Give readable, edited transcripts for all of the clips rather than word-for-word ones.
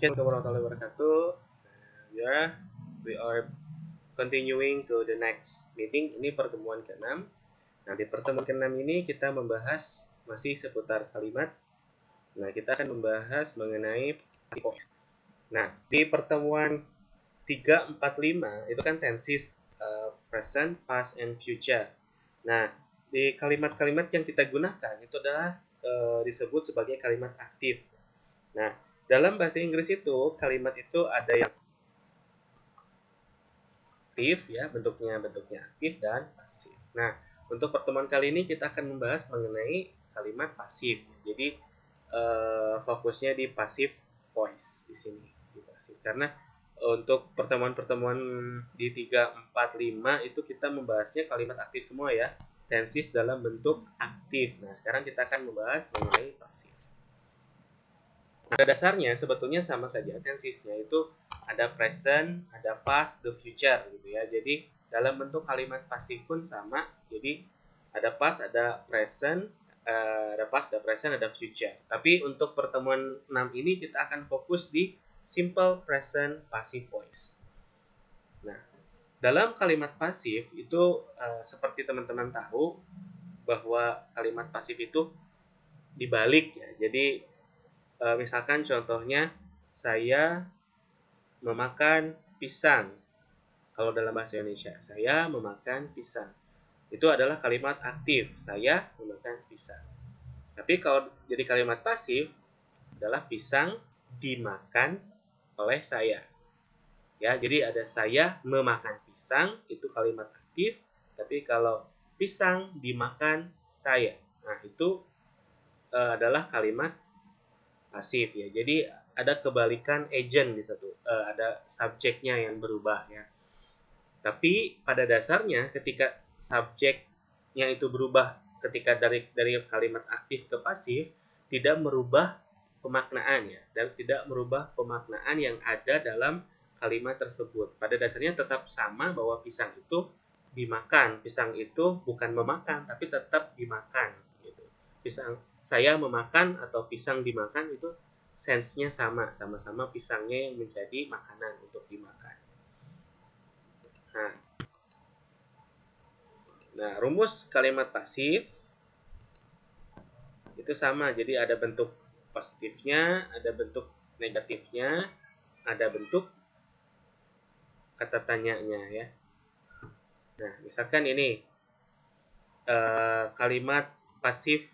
Assalamualaikum warahmatullahi wabarakatuh. We are continuing to the next meeting. Ini pertemuan ke-6. Nah, di pertemuan ke-6 ini kita membahas masih seputar kalimat. Nah, kita akan membahas mengenai voice. Nah, di pertemuan 3, 4, 5 itu kan tenses present, past, and future. Nah, di kalimat-kalimat yang kita gunakan itu adalah disebut sebagai kalimat aktif. Nah, dalam bahasa Inggris itu kalimat itu ada yang aktif ya, bentuknya aktif dan pasif. Nah, untuk pertemuan kali ini kita akan membahas mengenai kalimat pasif. Jadi fokusnya di passive voice di sini, di pasif. Karena untuk pertemuan-pertemuan di 3, 4, 5 itu kita membahasnya kalimat aktif semua ya. Tenses dalam bentuk aktif. Nah, sekarang kita akan membahas mengenai pasif. Pada dasarnya sebetulnya sama saja tensesnya, itu ada present, ada past, the future gitu ya. Jadi dalam bentuk kalimat pasif pun sama. Jadi ada past, ada present, ada past, ada present, ada future. Tapi untuk pertemuan 6 ini kita akan fokus di simple present passive voice. Nah, dalam kalimat pasif itu seperti teman-teman tahu bahwa kalimat pasif itu dibalik ya. Jadi misalkan contohnya saya memakan pisang. Kalau dalam bahasa Indonesia, saya memakan pisang. Itu adalah kalimat aktif, saya memakan pisang. Tapi kalau jadi kalimat pasif adalah pisang dimakan oleh saya. Ya, jadi ada saya memakan pisang, itu kalimat aktif. Tapi kalau pisang dimakan saya, nah itu adalah kalimat pasif ya. Jadi ada kebalikan agent di satu, ada subjeknya yang berubah ya. Tapi pada dasarnya ketika subjeknya itu berubah ketika dari kalimat aktif ke pasif, tidak merubah pemaknaan ya, dan tidak merubah pemaknaan yang ada dalam kalimat tersebut. Pada dasarnya tetap sama bahwa pisang itu dimakan. Pisang itu bukan memakan tapi tetap dimakan gitu. Pisang saya memakan atau pisang dimakan itu sense-nya sama-sama pisangnya yang menjadi makanan untuk dimakan. Nah, rumus kalimat pasif itu sama, jadi ada bentuk positifnya, ada bentuk negatifnya, ada bentuk kata tanyanya ya. Nah, misalkan ini kalimat pasif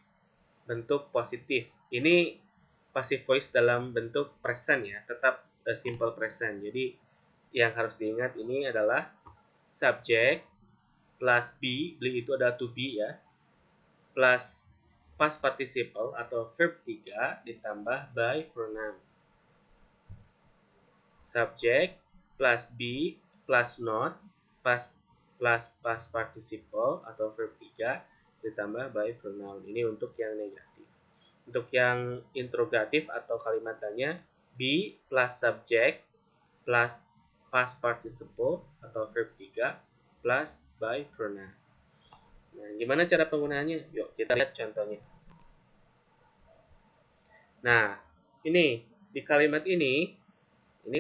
bentuk positif. Ini passive voice dalam bentuk present ya, tetap simple present. Jadi yang harus diingat ini adalah subject plus be itu adalah to be ya, plus past participle atau verb 3 ditambah by pronoun. Subject plus be plus not plus past participle atau verb 3 ditambah by pronoun. Ini untuk yang negatif. Untuk yang interrogatif atau kalimat tanya, be plus subject plus past participle atau verb 3 plus by pronoun. Nah, gimana cara penggunaannya? Yuk kita lihat contohnya. Nah, ini di kalimat ini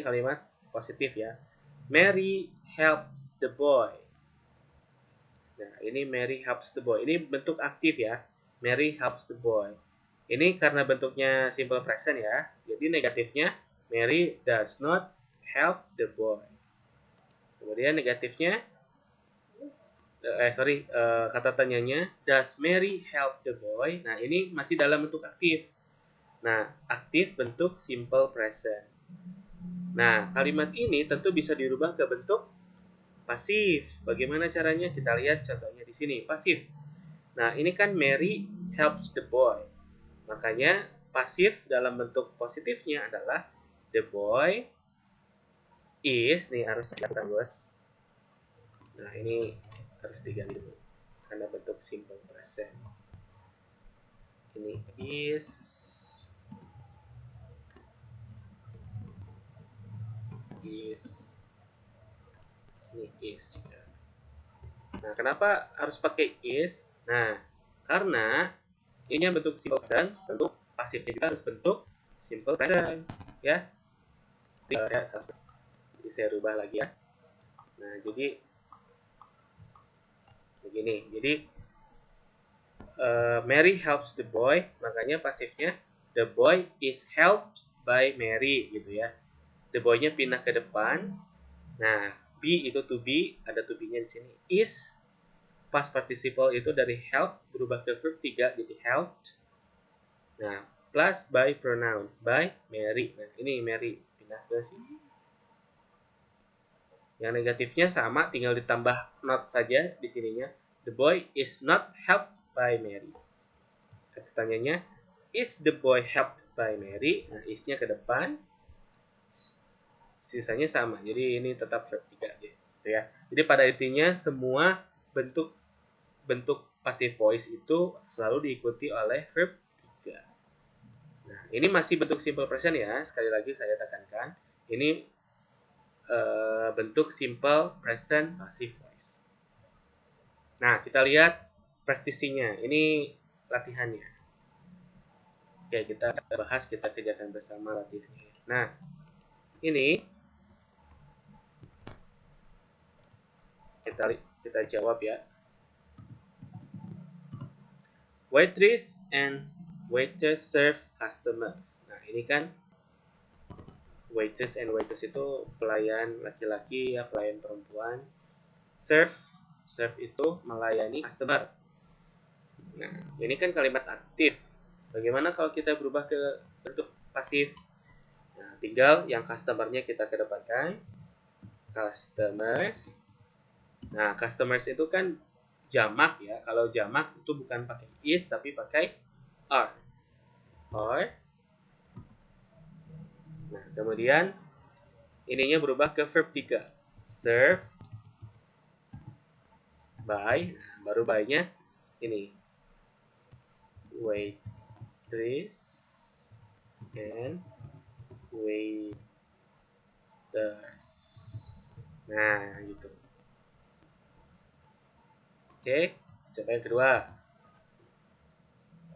kalimat positif ya. Mary helps the boy. Nah, ini Mary helps the boy. Ini bentuk aktif ya. Mary helps the boy. Ini karena bentuknya simple present ya. Jadi negatifnya Mary does not help the boy. Kemudian negatifnya kata tanyanya does Mary help the boy. Nah, ini masih dalam bentuk aktif. Nah, aktif bentuk simple present. Nah, kalimat ini tentu bisa dirubah ke bentuk pasif. Bagaimana caranya? Kita lihat contohnya di sini, pasif. Nah, ini kan Mary helps the boy. Makanya pasif dalam bentuk positifnya adalah the boy is, nih harus dicatat bos. Nah, ini harus diganti dulu karena bentuk simple present. Ini is, ini is juga. Nah, kenapa harus pakai is? Nah, karena ini yang bentuk simple present, tentu pasifnya juga harus bentuk simple present ya. Jadi saya rubah lagi ya. Nah, jadi begini. Jadi Mary helps the boy, makanya pasifnya the boy is helped by Mary gitu ya. The boy-nya pindah ke depan. Nah, be itu to be, ada to be-nya di sini. Is past participle itu dari help berubah ke verb 3 jadi helped. Nah, plus by pronoun by Mary. Nah, ini Mary pindah ke sini. Yang negatifnya sama, tinggal ditambah not saja di sininya. The boy is not helped by Mary. Pertanyaannya, is the boy helped by Mary? Nah, is-nya ke depan. Sisanya sama. Jadi ini tetap verb 3 gitu ya. Jadi pada intinya semua bentuk passive voice itu selalu diikuti oleh verb 3. Nah, ini masih bentuk simple present ya. Sekali lagi saya tekankan, ini bentuk simple present passive voice. Nah, kita lihat praktisinya. Ini latihannya. Oke, kita bahas, kita kerjakan bersama latihannya. Nah, ini kita jawab ya. Waitress and waiter serve customers. Nah, ini kan waitress and waiters itu pelayan laki-laki ya, pelayan perempuan. Serve itu melayani customer. Nah, ini kan kalimat aktif. Bagaimana kalau kita berubah ke bentuk pasif? Nah, tinggal yang customer-nya kita kedepankan. Customers. Nah, customers itu kan jamak ya. Kalau jamak itu bukan pakai is tapi pakai are. Are. Nah, kemudian ininya berubah ke verb 3. Serve by. Nah, baru by-nya ini. Waitress and waiters. Nah, gitu. Oke, coba yang kedua.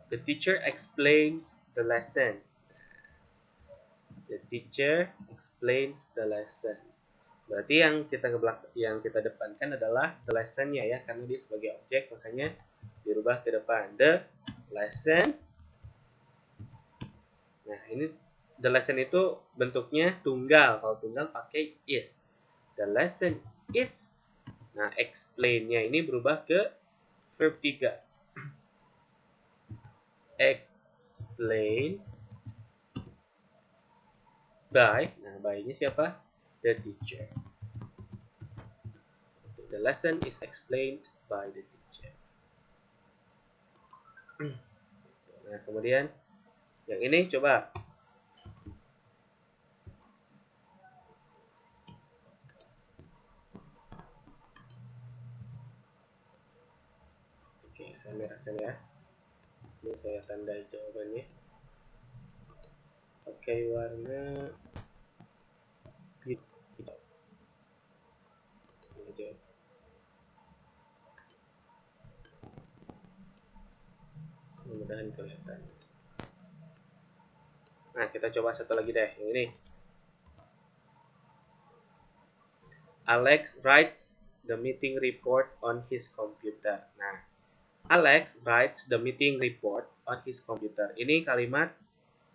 The teacher explains the lesson. The teacher explains the lesson. Berarti yang kita depankan adalah the lesson-nya ya, karena dia sebagai objek makanya dirubah ke depan. The lesson. Nah, ini the lesson itu bentuknya tunggal. Kalau tunggal pakai is. The lesson is. Nah, explain-nya ini berubah ke verb 3. Explain by. Nah, by-nya siapa? The teacher. The lesson is explained by the teacher. Nah, kemudian yang ini coba. Oke, saya merahkan ya. Ini saya tandai jawabannya. Oke, warna hijau. Hijau. Mudah-mudahan kelihatan. Nah, kita coba satu lagi deh. Yang ini. Alex writes the meeting report on his computer. Nah, Alex writes the meeting report on his computer. Ini kalimat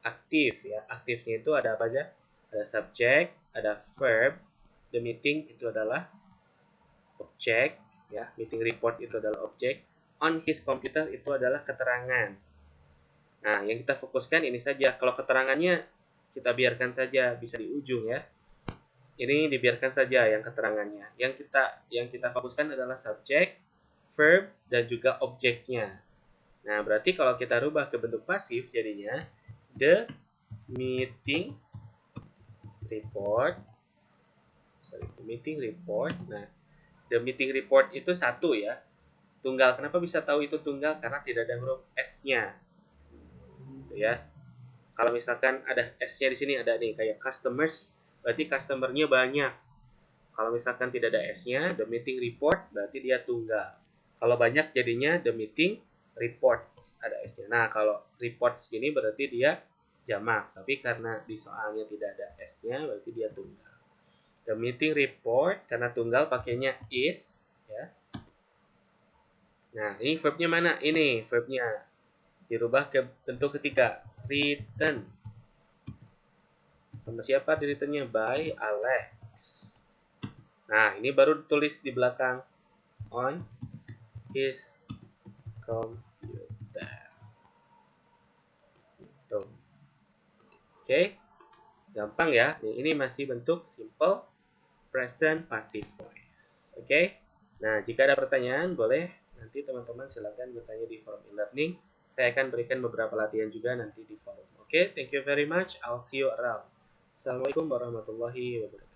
aktif ya. Aktifnya itu ada apa aja? Ada subjek, ada verb. The meeting itu adalah objek ya. Meeting report itu adalah objek. On his computer itu adalah keterangan. Nah, yang kita fokuskan ini saja. Kalau keterangannya kita biarkan saja, bisa di ujung ya. Ini dibiarkan saja yang keterangannya. Yang kita fokuskan adalah subjek, verb, dan juga objeknya. Nah, berarti kalau kita rubah ke bentuk pasif jadinya the meeting report. Nah, the meeting report itu satu ya. Tunggal. Kenapa bisa tahu itu tunggal? Karena tidak ada huruf S-nya. Gitu ya. Kalau misalkan ada S-nya di sini ada nih kayak customers, berarti customer-nya banyak. Kalau misalkan tidak ada S-nya, the meeting report berarti dia tunggal. Kalau banyak jadinya the meeting reports ada S-nya. Nah, kalau reports gini berarti dia jamak, tapi karena di soalnya tidak ada s-nya berarti dia tunggal. The meeting report karena tunggal pakainya is ya. Nah, ini verbnya mana? Ini verbnya dirubah ke bentuk ketiga, written. Sama siapa di written-nya? By Alex. Nah, ini baru tulis di belakang on his computer. Tuh. Oke. Gampang ya. Ini masih bentuk simple present passive voice. Oke. Nah, jika ada pertanyaan boleh nanti teman-teman silakan bertanya di forum e-learning. Saya akan berikan beberapa latihan juga nanti di forum. Oke, thank you very much. I'll see you around. Assalamualaikum warahmatullahi wabarakatuh.